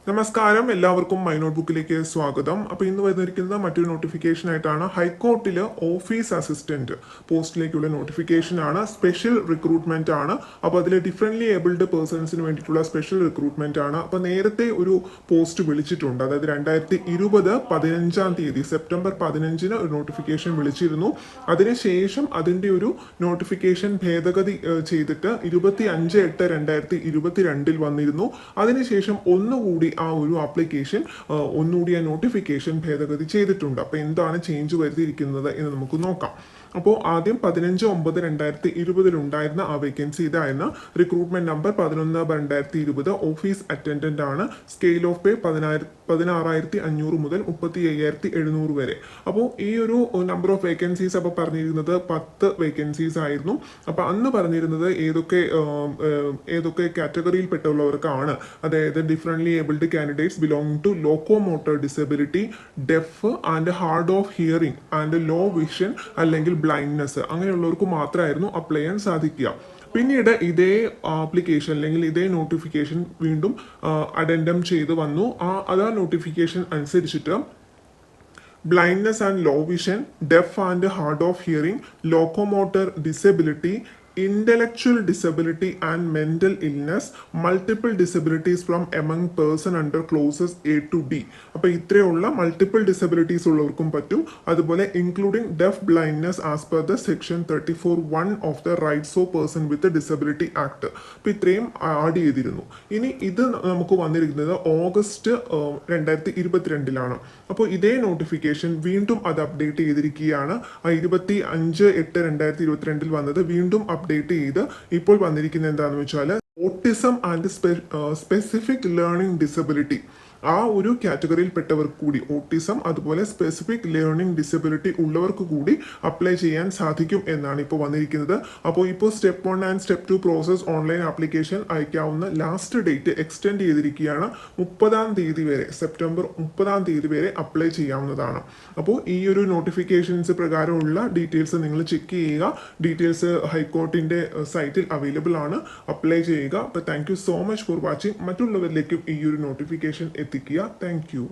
നമസ്കാരം, എല്ലാവർക്കും മൈ നോട്ട്ബുക്കിലേക്ക് സ്വാഗതം. അപ്പോൾ ഇന്ന് വന്നിരിക്കുന്ന മറ്റൊരു നോട്ടിഫിക്കേഷൻ ആയിട്ടാണ് ഹൈക്കോർട്ടിൽ ഓഫീസ് അസിസ്റ്റന്റ് പോസ്റ്റിലേക്കുള്ള നോട്ടിഫിക്കേഷൻ ആണ്. സ്പെഷ്യൽ റിക്രൂട്ട്മെന്റ് ആണ്. അപ്പോൾ അതിൽ ഡിഫറെന്റ്ലി ഏബിൾഡ് പേഴ്സൺസിന് വേണ്ടിയിട്ടുള്ള സ്പെഷ്യൽ റിക്രൂട്ട്മെന്റ് ആണ്. അപ്പോൾ നേരത്തെ ഒരു പോസ്റ്റ് വിളിച്ചിട്ടുണ്ട്, അതായത് 2020 15-ാം തീയതി സെപ്റ്റംബർ 15-ന് ഒരു നോട്ടിഫിക്കേഷൻ വിളിച്ചിരുന്നു. അതിനുശേഷം അതിന്റെ ഒരു നോട്ടിഫിക്കേഷൻ ഭേദഗതി ചെയ്തിട്ട് 25/8/2022 വന്നിരുന്നു. അതിനുശേഷം ഒന്നുകൂടി ആ ഒരു ആപ്ലിക്കേഷൻ ഒന്നുകൂടി ആ നോട്ടിഫിക്കേഷൻ ഭേദഗതി ചെയ്തിട്ടുണ്ട്. അപ്പോൾ എന്താണ് ചേഞ്ച് വരുത്തിയിരിക്കുന്നത് എന്ന് നമുക്ക് നോക്കാം. അപ്പോൾ ആദ്യം 15/9/2020 ഉണ്ടായിരുന്ന ആ വേക്കൻസി ഇതായിരുന്നു. റിക്രൂട്ട്മെന്റ് നമ്പർ 11/2020, ഓഫീസ് അറ്റൻഡന്റ് ആണ്. സ്കെയിൽ ഓഫ് പേ 16,500 മുതൽ 35,700 വരെ. അപ്പോൾ ഈ ഒരു നമ്പർ ഓഫ് വേക്കൻസീസ് അപ്പോൾ പറഞ്ഞിരുന്നത് 10 വേക്കൻസീസ് ആയിരുന്നു. അപ്പോൾ അന്ന് പറഞ്ഞിരുന്നത് ഏതൊക്കെ കാറ്റഗറിയിൽപ്പെട്ടുള്ളവർക്കാണ്, അതായത് differently abled candidates belonging to locomotor disability, deaf and hard of hearing and low vision അല്ലെങ്കിൽ ബ്ലൈൻഡ്നെസ്, അങ്ങനെയുള്ളവർക്ക് മാത്രമായിരുന്നു അപ്ലൈ ചെയ്യാൻ സാധിക്കുക. പിന്നീട് ഇതേ ആപ്ലിക്കേഷൻ അല്ലെങ്കിൽ ഇതേ നോട്ടിഫിക്കേഷൻ വീണ്ടും അഡെൻഡം ചെയ്ത് വന്നു. ആ നോട്ടിഫിക്കേഷൻ അനുസരിച്ചിട്ട് blindness and low vision, deaf and hard of hearing, locomotor disability, intellectual disability and mental illness, multiple disabilities from among person under clauses A to D. അപ്പോൾ ഇത്രയുള്ള മൾട്ടിപ്പിൾ ഡിസബിലിറ്റീസ് ഉള്ളവർക്കും പറ്റും. അതുപോലെ including deaf blindness as per the section 34(1) of the rights of person with disability act. അപ്പോൾ ഇത്രയും add ചെയ്തിരുന്നു. ഇനി ഇത് നമുക്ക് വന്നിരിക്കുന്നത് ഓഗസ്റ്റ് 2022 അപ്പോൾ ഇതേ നോട്ടിഫിക്കേഷൻ വീണ്ടും അത് അപ്ഡേറ്റ് ചെയ്തിരിക്കുകയാണ്. 25/8/2022 വന്നത് വീണ്ടും അപ്ഡേറ്റ് ചെയ്ത് ഇപ്പോൾ വന്നിരിക്കുന്നത് എന്താണെന്ന് വെച്ചാൽ autism and specific learning disability, ആ ഒരു കാറ്റഗറിയിൽപ്പെട്ടവർക്ക് കൂടി ഓട്ടിസം അതുപോലെ സ്പെസിഫിക് ലേണിംഗ് ഡിസബിലിറ്റി ഉള്ളവർക്ക് കൂടി അപ്ലൈ ചെയ്യാൻ സാധിക്കും എന്നാണ് ഇപ്പോൾ വന്നിരിക്കുന്നത്. അപ്പോൾ ഇപ്പോൾ step 1 and step 2 process online application അയക്കാവുന്ന ലാസ്റ്റ് ഡേറ്റ് എക്സ്റ്റെൻഡ് ചെയ്തിരിക്കുകയാണ്. 30-ാം തീയതി വരെ, സെപ്റ്റംബർ 30-ാം തീയതി വരെ അപ്ലൈ ചെയ്യാവുന്നതാണ്. അപ്പോൾ ഈ ഒരു നോട്ടിഫിക്കേഷൻസ് പ്രകാരമുള്ള ഡീറ്റെയിൽസ് നിങ്ങൾ ചെക്ക് ചെയ്യുക. ഡീറ്റെയിൽസ് ഹൈക്കോർട്ടിന്റെ സൈറ്റിൽ അവൈലബിൾ ആണ്. അപ്ലൈ ചെയ്യുക. അപ്പോൾ thank you so much for watching. മറ്റുള്ളവരിലേക്കും ഈ ഒരു നോട്ടിഫിക്കേഷൻ എത്തിക്കുക. Thank U.